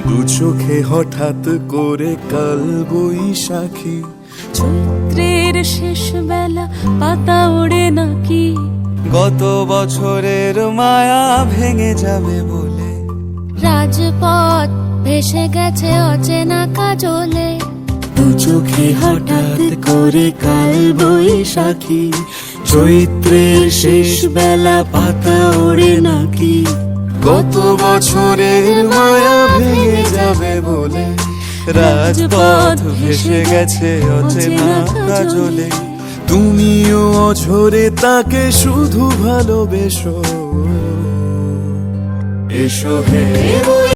দু চোখে হঠাৎ করে কাল বৈশাখী, চৈত্রের শেষ বেলা পাতা ওড়ে নাকি, গত বছরের মায়া ভেঙে যাবে বলে, রাজপথ ভেসে গেছে অচেনা কাজলে। দু চোখে হঠাৎ করে কাল বৈশাখী, চৈত্রের শেষ বেলা পাতা ওড়ে নাকি, গত বছরের মায়া ভেঙে যাবে বলে, রাজপথ ভেসে গেছে অচেনা কাজলে। তুমিও অঝরে তাকে শুধু ভালোবেসো, এসো হে